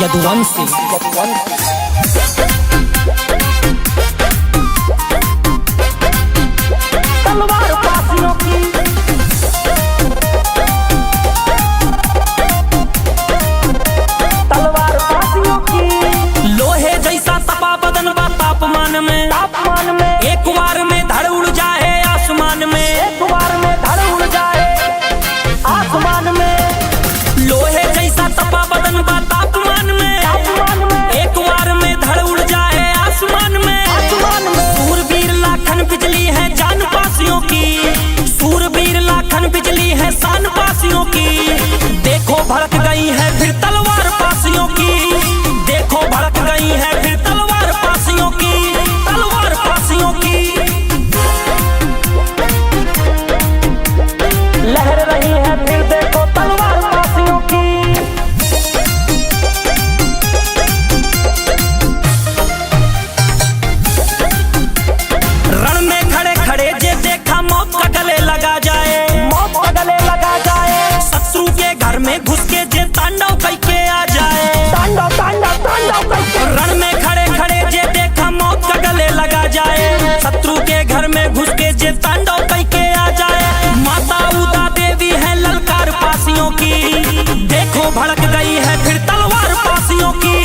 यदुवंशी। तलवार पासियों की, तलवार पासियों की। लोहे जैसा तपा बदन बा तापमान में, एक बार में धड़ उड़ जाए आसमान में, एक बार में धड़ उड़ जाए आसमान में। लोहे जैसा तपा बदन बा तापमान में, एक बार में धड़ उड़ जाए आसमान में। सूरवीर लाखन बिजली है जान पासियों की, सूरवीर लाखन बिजली है शान पासियों की। देखो भड़क गई है फिर तलवार पासियों की, देखो भड़क गई है फिर तलवार पासियों की, तलवार पासियों की। लहर रही है फिर देखो तलवार पासियों की। रण में खड़े खड़े जे देखा मौत का गले लगा जाए, मौत का गले लगा जाए। शत्रु के घर में घुस के जे तांडव करके आ जाए, तांडव तांडव तांडव करके। रण में खड़े खड़े जे देखा मौत का गले लगा जाए, शत्रु के घर में घुस के जे तांडव करके आ जाए। माता उदा देवी है ललकार पासियों की, देखो भड़क गई है फिर तलवार पासियों की।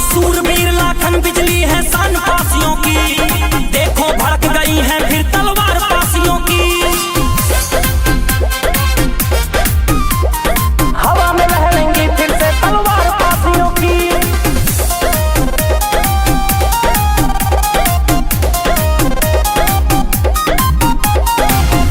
सूरवीर लाखन बिजली है शान पासियों की, देखो भड़क गई है फिर तलवार पासियों की। हवा में लहरेंगी फिर से तलवार पासियों की।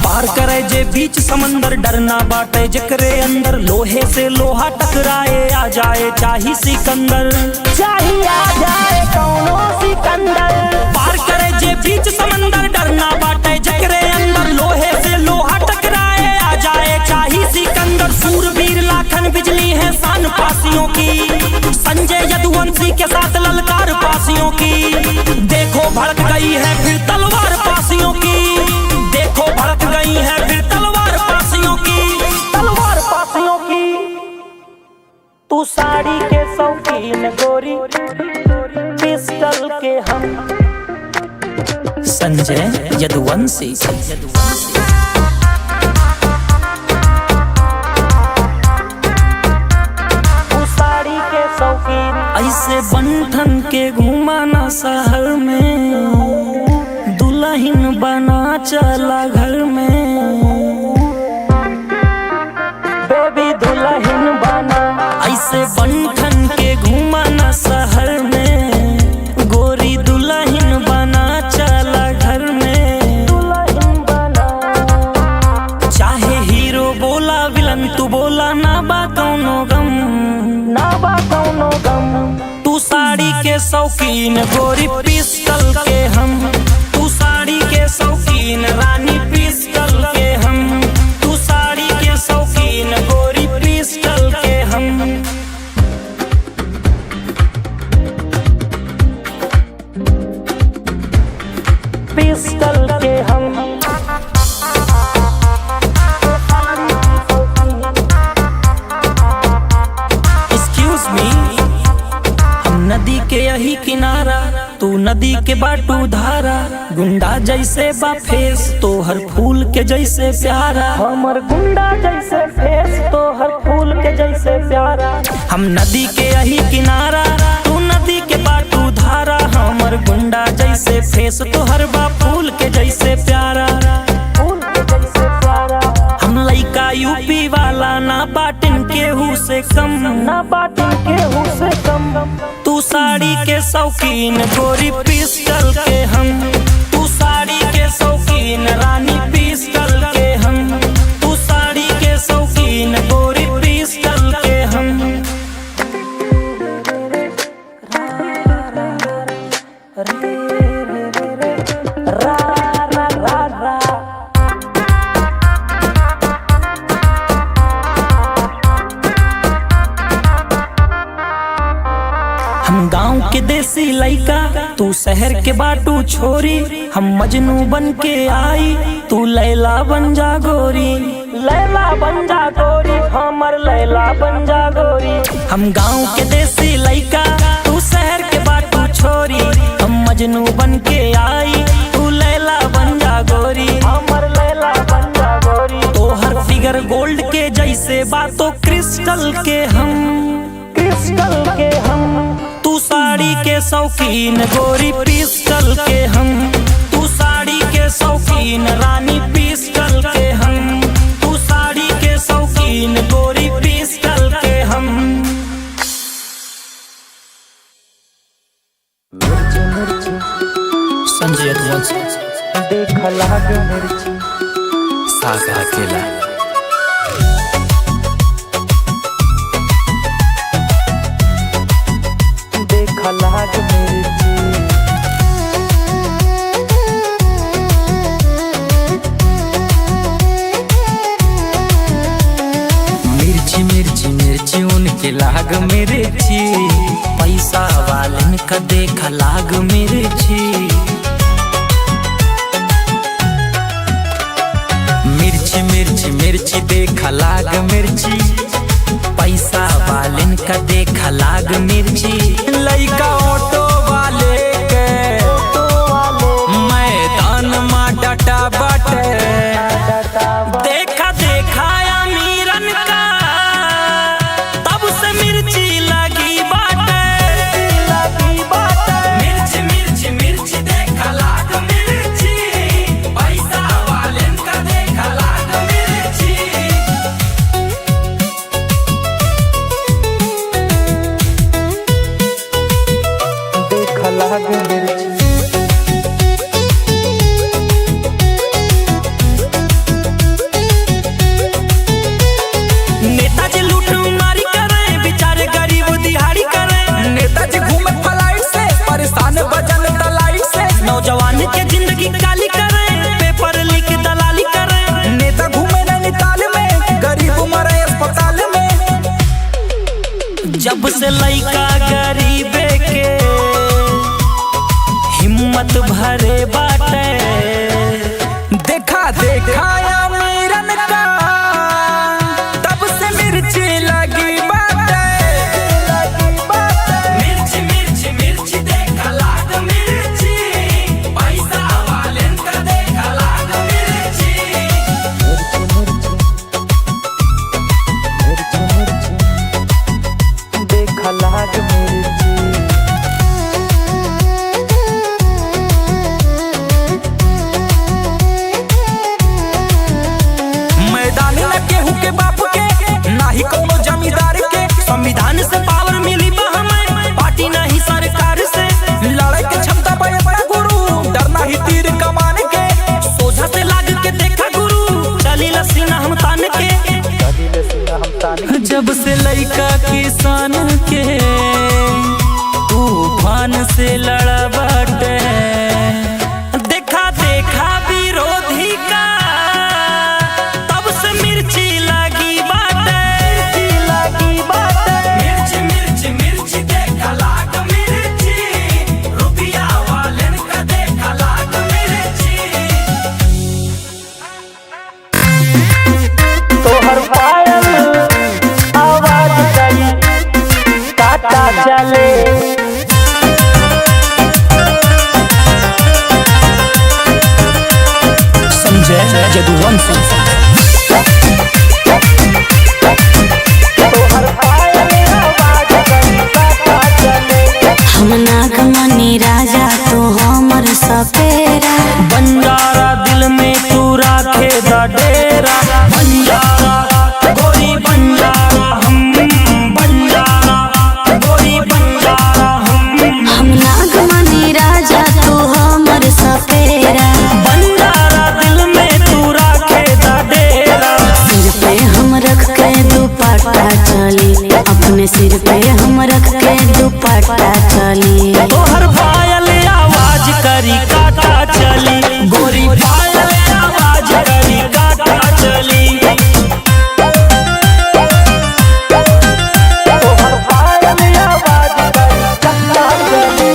पार करे जे बीच समंदर डरना बाटे जकरे अंदर। लोहे से लोहा टकराए आ जाए चाही सिकंदर, चाही आ जाए कौनो सिकंदर। पार करे जे बीच समंदर डरना बाटे जकरे अंदर। लोहे से लोहा टकराए आ जाए चाही सिकंदर। सूरवीर लाखन बिजली है शान पासियों की, संजय यदुवंशी के साथ ललकार पासियों की। देखो भड़क गई है फिर तलवार पासियों की, देखो भड़क गई है फिर तलवार पासियों की, तलवार पासियों की। तू साड़ी के शौकीन गोरी, पिस्टल के हम। संजय यदुवंशी। तू साड़ी के शौकीन, ऐसे बंठन के घुमाना शहर में। दुल्हन बना चला घर में, बेबी दुल्हन बना। ऐसे बंठन के घुमाना शहर में, गोरी दुल्हन बना चला घर में, दुल्हन बना। चाहे हीरो बोला विलन तू बोला ना बा कौनो गम, ना बा कौनो गम। तू साड़ी के शौकीन गोरी पिस्टल के हम, तू साड़ी के शौकीन रानी पिस्टल के हम। तू साड़ी के शौकीन गोरी पिस्टल के हम। पिस्टल के हम। एक्सक्यूज मी, हम नदी के यही किनारा, तू नदी के बाटू धारा। गुंडा जैसे बा फेस तोहर फूल के जैसे प्यारा, हमर गुंडा जैसे फेस तोहर फूल के जैसे प्यारा। हम नदी के यही किनारा, तू नदी के बाटू धारा। हमर गुंडा जैसे फेस तोहर बा फूल के जैसे प्यारा, फूल के जैसे प्यारा। हम लइका यूपी वाला ना बाटिन केहू से कम, ना बाटिन केहू से कम। तू साड़ी के शौकीन गोरी पिस्टल के हम, तू साड़ी के शौकीन रानी पिस्टल के हम। तू साड़ी के शौकीन गोरी पिस्टल के हम। हम गांव के देसी लइका तू शहर के बाटू छोरी, हम मजनू बन के आई, तू लैला बन जा गोरी। लैला बन जा गोरी, हमर लैला बन जा गोरी। हम गाँव के देसी लइका, तू शहर के बाटू छोरी, हम मजनू बन के आई, तू लैला बन जा गोरी, हमर लैला बन जा गोरी। तोहर फिगर गोल्ड के जैसे बातों क्रिस्टल के हम, क्रिस्टल के हम। तू साड़ी के शौकीन गोरी, पिस्टल के हम। तू साड़ी के शौकीन रानी, पिस्टल के हम। तू साड़ी के शौकीन गोरी, पिस्टल के हम। संजय यदुवंशी देखा लाग मिर्ची सागा अकेला। देखा लाग मिर्ची मिर्ची मिर्ची मिर्ची उनके लाग मिर्ची, पैसा वालन का देखा लाग मिर्ची। मिर्ची मिर्ची मिर्ची देखा लाग मिर्ची, पैसा वालन का देखा लाग मिर्ची। लइका ऑटो वाले के मैदान में डटा बाटे, देखा देखा अमीरन का तब से मिर्ची लगी बाटे। मिर्ची मिर्ची मिर्ची देखा लाग मिर्ची, पैसा वालन का देखा लाग मिर्ची। देखा लाग मिर्ची नेताजी लूट मारी करे, बेचारे गरीब दिहाड़ी करे। नेताजी घूमे फ्लाइट से, परेशान बजन दलाइट से। नौजवान के जिंदगी काली करे, पेपर लिख दलाली करे। नेता घूमे नैनीताल में, गरीब मरे अस्पताल में। जब से लइका गरीबे के हिम्मत भरे बाटे, देखा देखा अमीरन का तब से मिर्ची लगी बाटे। मिर्ची मिर्ची मिर्ची देखा लाग मिर्ची, पैसा वालन का देखा लाग मिर्ची। देखा लाग मिर्ची मैदान न केहू के बाप के, ना ही कोनो जमींदार के। संविधान से पावर मिली बा हमें, पार्टी नहीं सरकार से। लड़ाई के क्षमता बड़ा गुरु, डरना ही तीर कमान के। सोझा से लाग के देखा गुरु, चली लसीना हम तान के। कदी सीना हम ताने जब से लइका किसान के तूफान से लड़ा बाटे, देखा देखा विरोधी का तब से मिर्ची लगी बाटे। मिर्ची मिर्ची मिर्ची देखा लाग मिर्ची, रुपया वालन का देखा लाग मिर्ची। तोहर पायल आवाज करी काटा चले। संजय यदुवंशी तोहर पायल आवाज करी काटा चले। हम नागमणि राजा तो हमर सपेरा। बंजारा दिल में तू राखे दा डेरा। बंजारा गोरी बंजारा हम, बंजारा गोरी बंजारा हम। हम नागमणि राजा तो हमर सपेरा। बंजारा दिल में तू राखे दा डेरा। सिर पे हम रख के दुपट्टा चली, अपने सिर पे हम रख के दुपट्टा चली। तोहर पायल आवाज करी काटा चली, गोरी पायल आवाज करी काटा चली। तोहर पायल आवाज करी काटा चले।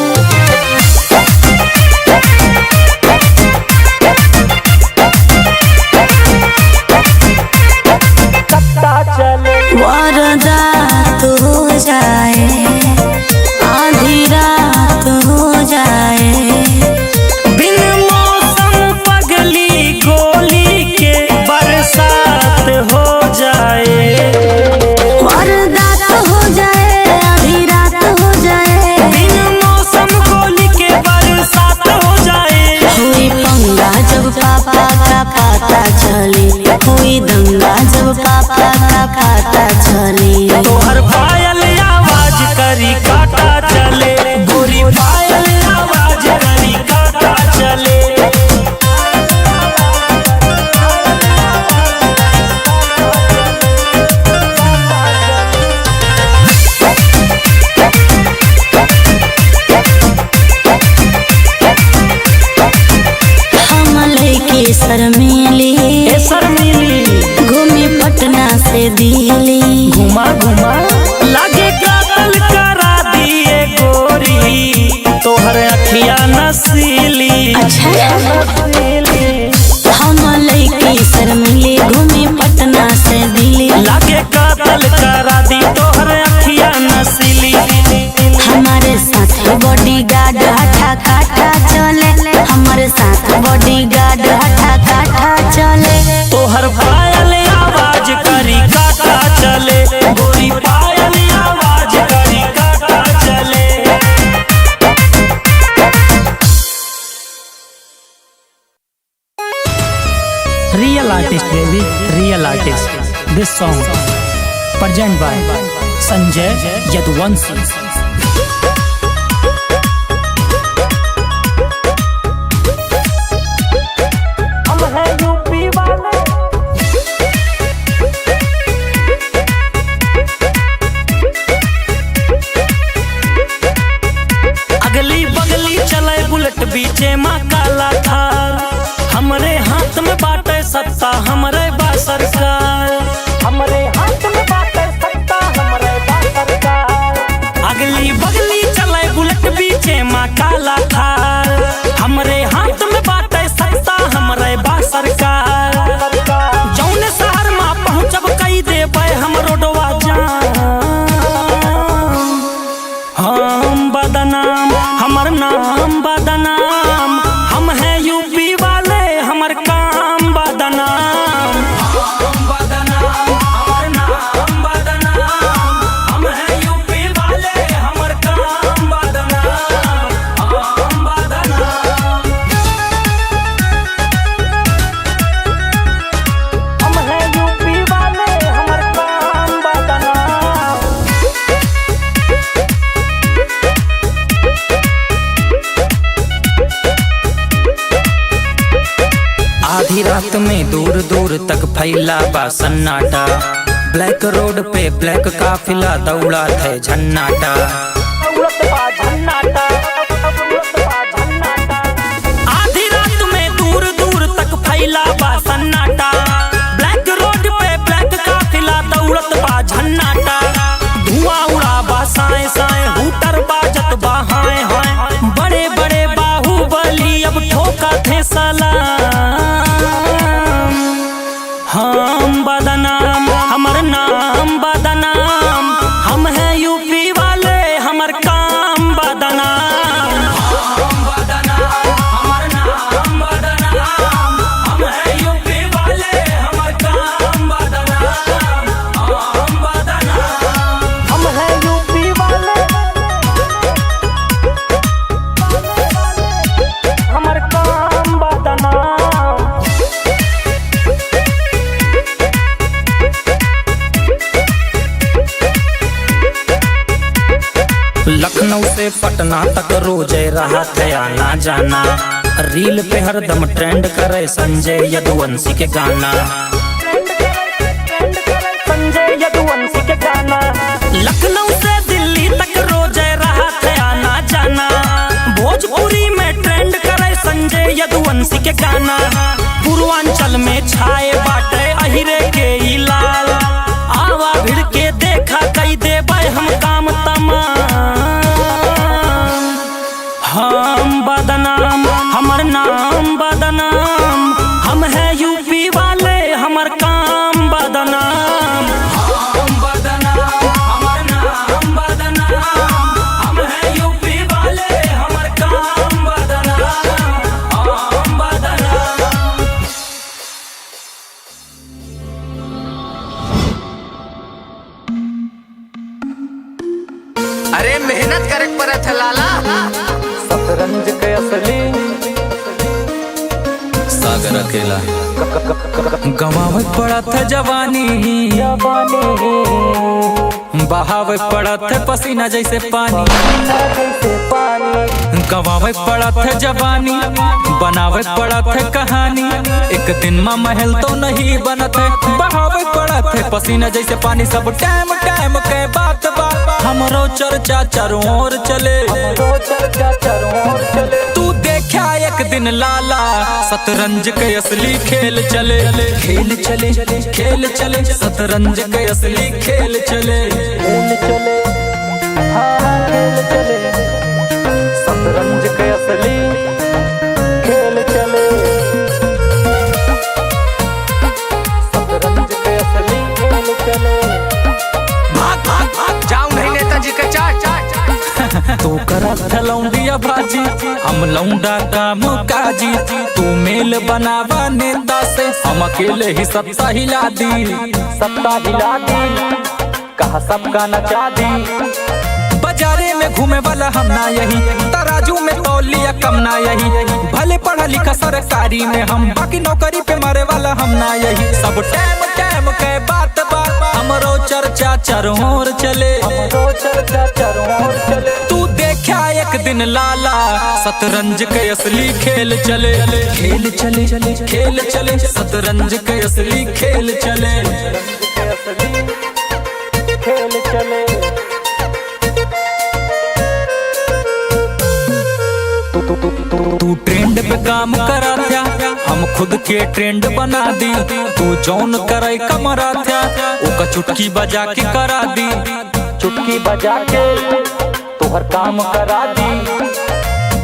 होई दंगा जब पापा का पता चली। तोहर पायल आवाज करी काटा चले, गोरी पायल आवाज करी काटा चले। शर्मिली घूमी पटना से दिल्ली, घुमा घुमा लागे कातल करा दिए गोरी, तोहर अखिया नसीली। अच्छा हम लइकी शर्मिली घूमी पटना से दिल्ली, लागे कातल करा दी तोहर अखिया नसीली। हमारे साथ बॉडीगार्ड हठा काठा चले, हमारे साथ बॉडीगार्ड हठा काठा चले। तोहर पायल आवाज करी काटा चले, गोरी पायल आवाज करी काटा चले। Real artist baby, real artist. This song present by Sanjay Yaduvanshi. अगली बगली चले बुलेट बीचे माँ काला थार, हमरे हाथ में बाटे सत्ता हमरे बा सरकार, हमरे हाथ में बाटे सत्ता हमरे बा सरकार। अगली बगली चले बुलेट बीचे माँ काला थार, हमरे हाथ में बाटे सत्ता हमरे बा सरकार। जौने शहर माँ पहुँचब कई देबै हम रोडवा जाम, हम बदनाम हमर नाम बदनाम, हम हैं यूपी वाले हमर काम बदनाम। हम बदनाम हमर नाम बदनाम, हम हैं यूपी वाले हमर काम बदनाम। हम बदनाम, हम हैं यूपी वाले हमर काम बदनाम। आधी रात में दूर दूर तक फैला बा सन्नाटा, ब्लैक रोड पे ब्लैक काफिला दौड़ा थे झन्नाटा। आधी रात में दूर दूर तक फैला बा सन्नाटा, ब्लैक रोड पे ब्लैक काफिला दौड़त बा झन्नाटा। धुआं उड़ा बा साए साए हूटर बाजत बा हाय हाय, बड़े बड़े बाहुबली अब ठोका थे सलाम। हम बदनाम हमर नाम बदनाम, हम हैं यूपी वाले हमर काम बदनाम। हम बदनाम हमर नाम बदनाम, हम हैं यूपी वाले हमर काम बदनाम। हम बदनाम, हम हैं यूपी वाले हमर काम बदनाम। लखनऊ से पटना तक रोज रहा थे आना जाना, रील पे हरदम ट्रेंड करे संजय यदुवंशी के गाना। संजय यदुवंशी के गाना लखनऊ से दिल्ली तक रोज रहा थे आना जाना, भोजपुरी में ट्रेंड करे संजय यदुवंशी के गाना। पूर्वांचल में छाए बाटे अहिरे के ई लाल, आवा भिड़ के देखा कई देबै हम काम तमाम। हम बदनाम हमर नाम बदनाम, हम हैं यूपी वाले हमर काम बदनाम। हम बदनाम हमर नाम बदनाम, हम हैं यूपी वाले हमर काम बदनाम। हम बदनाम। अरे मेहनत करे पड़त है लाला, शतरंज के असली सागर अकेला। गवावे पड़त है जवानी, बहावे पड़त है पसीना जैसे पानी। गवावे पड़त है जवानी, बनावे पड़त है कहानी। एक दिन में महल तो नहीं बनत है, बहावे पड़त है पसीना जैसे पानी। सब टाइम टाइम के बात बात हमरो चर्चा चारों ओर चले। तू देखा एक दिन लाला, शतरंज के असली खेल चले। खेल चले खेल चले शतरंज के असली खेल चले। शतरंज के असली खेल चले। शतरंज के असली खेल चले। भाग भाग भाग जाऊं नहीं नेताजी के चाट। तू करत लौंडिया भाजी, हम लौंडा काम काजी। तू मेल बनावा नेता से, हम अकेले ही सत्ता हिला दी। सत्ता हिला दी, कहा सबका नचा दी। बाजारे में घूमे वाला हम ना यही, तराजू में तौलिया कम ना यही। भले पढ़ा लिखा सरकारी में हम, बाकी नौकरी पे मारे वाला हम ना यही। सब टाइम टाइम के बात बात हमरो चर्चा चारों ओर चले। तू देखा एक दिन लाला, शतरंज के असली खेल चले। खेल चले खेल चले शतरंज के असली खेल चले। खेल चले। तू ट्रेंड पे काम करा था, हम खुद के ट्रेंड बना दी। तू जौन करे कमरा था, ओका चुटकी बजा के करा दी। चुटकी बजा के तोहर काम करा दी।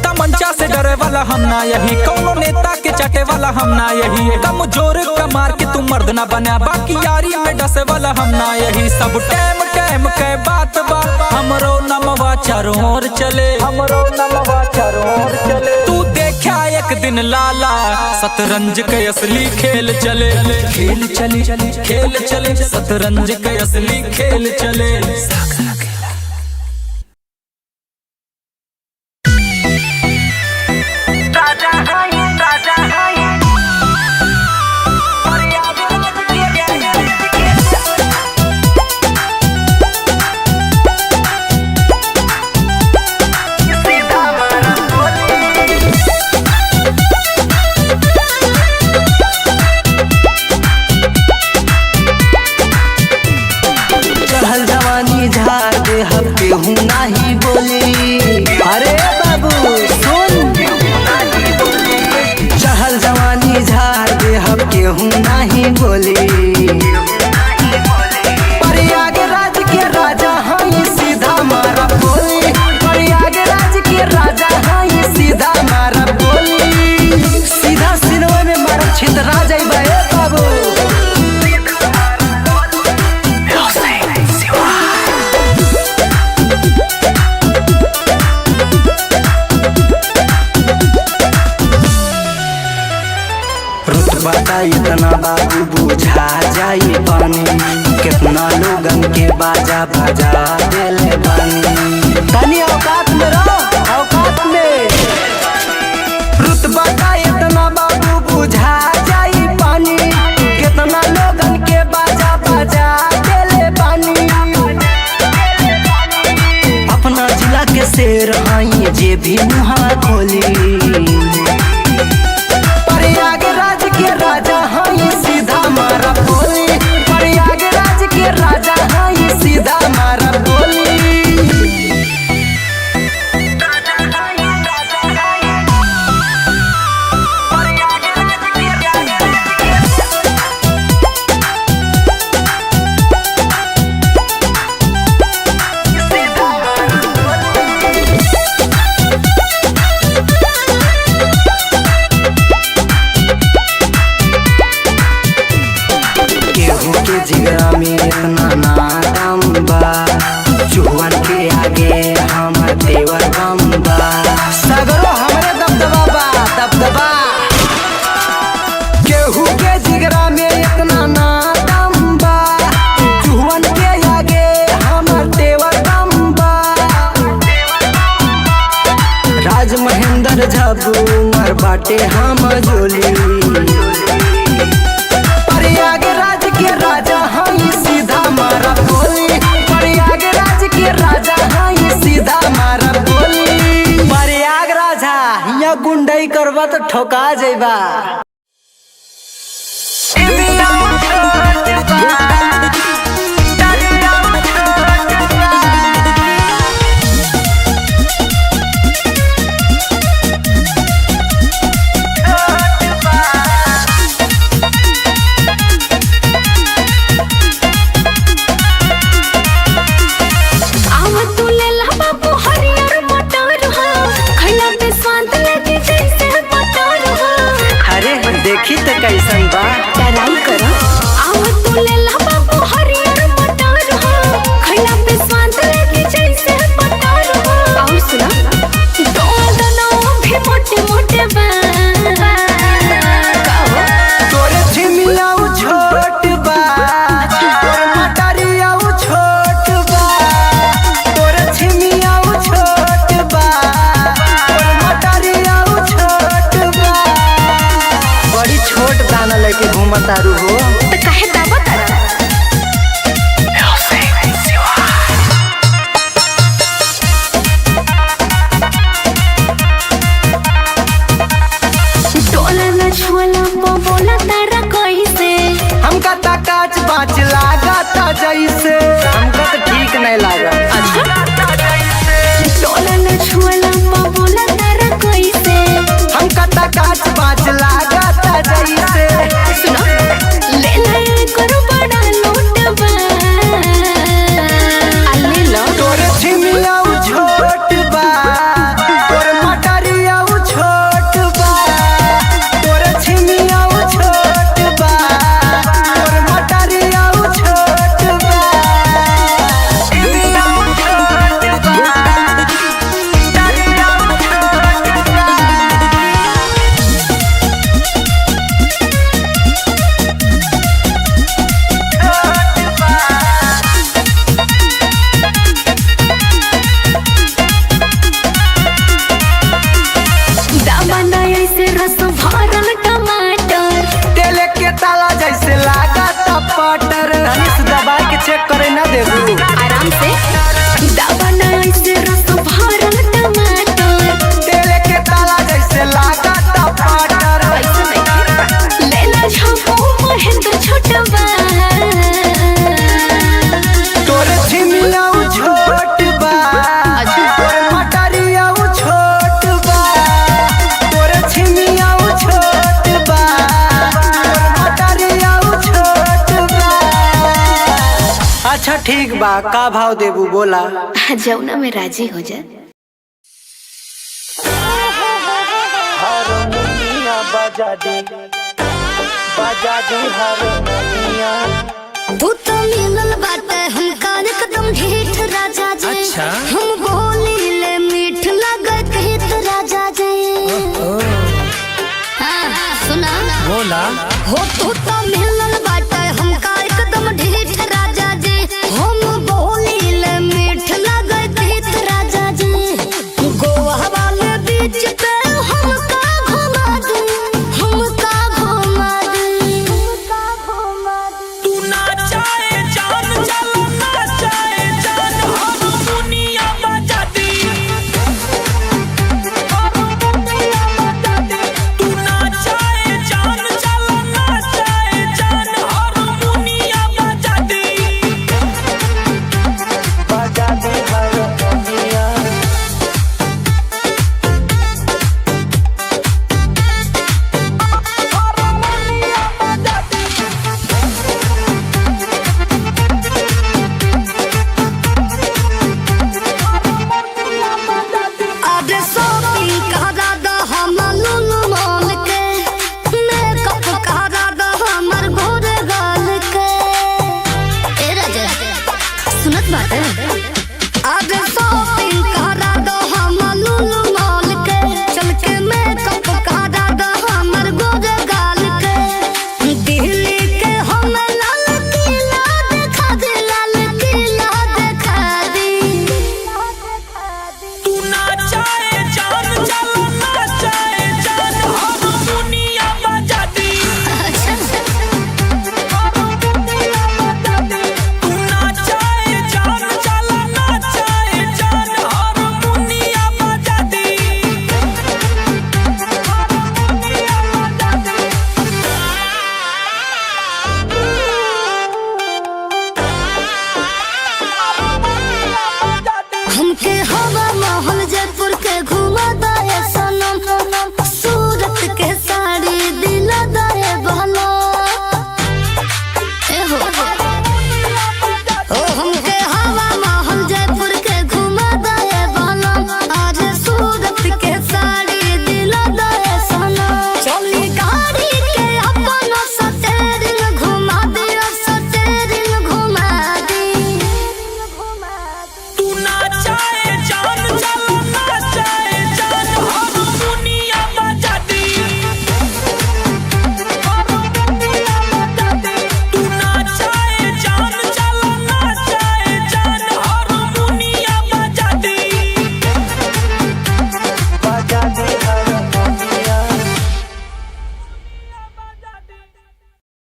तमंचा से डरे वाला हम ना यही, कौनो नेता के चाटे वाला हम ना यही। कमजोर का मार के तू मर्द ना बना, बाकी यारी में डसे वाला हम ना यही। सब टाइम टाइम के बात बात हमरो नमवा चारों ओर चले। तू देखा एक दिन लाला, शतरंज के असली खेल चले। खेल चले खेल चले शतरंज के असली खेल चले। इतना बाबू बुझा जाई पानी, कितना लोगन के बाजा बजा देले बानी। तनी औकात में रहो, औकात में। रुतबा का इतना बाबू बुझा जाई पानी, कितना लोगन के बाजा बजा देले बानी। अपना जिला के शेर आई जे भी मुहा खोली। प्रयागराज के राजा हाई सीधा मारा बोली, प्रयागराज के राजा हाई सीधा मारा बोली। जिगरा में इतना नाम बा, चुहन के आगे हमर देवर बम बा। सगरो हमरे दबदबा बा, दबदबा। केहू के जिगरा में इतना नाम बा, चुहन के आगे हमर देवर बम बा। राज महेंद्र झबू मर बाटे हम जोली। ठोका जाइबा। देखी तो कैसन बा टराई करो आव तू ले ला बाबू हरियर मटर हो खैला पे स्वाद लगे जैसे मटर हो। और सुना दोनों भी मोटे मोटे बा तोरे छिमिया छोट बा तोरे मटरिया छोट बा तोरे छिमिया छोट बा तोरे मटरिया छोट बा। बड़ी छोट दाना लेके घूमतारू हो तो काहे दावा तारा टोला न छोला बोला तारा कैसे हमका ता काच बाच लागता जैसे हमका तो ठीक नहीं लगा। टोला न छोला बोला तारा कैसे हमका ता काच बाच लागता जैसे। सुनो ले ले करो बड़ा लोटबा ले लो तोरे छिमिया छोट बा तोरे मटरिया छोट बा तोरे छिमिया छोट बा तोरे मटरिया छोट बा। छिमिया छोट बा मटरिया छोट बा। दामना ऐसे रस भरल टमाटर तेले के ताला जैसे लागता पटर धनिस दबा के चेक करे ना देबू। आराम से दामना ऐसे रस भरल टमाटर तेले के ताला जैसे लागता पटर। ऐसे नहीं ले ला झपो महेंद्र छोटबा तोरे छिमिया छोट बा तोरे मटरिया छोट बा तोरे छिमिया छोट बा तोरे मटरिया छोट बा। अच्छा ठीक बा का भाव देबू बोला। जौना में राजी हो जा। हारमोनिया बजा दे हारमोनिया। तू तो मिलल बाटे हमका एकदम ढीठ राजा जी। अच्छा। हम बोली ले मीठ लगत हित राजा जी। हाँ सुना बोला हो तू तो मिलल बाटे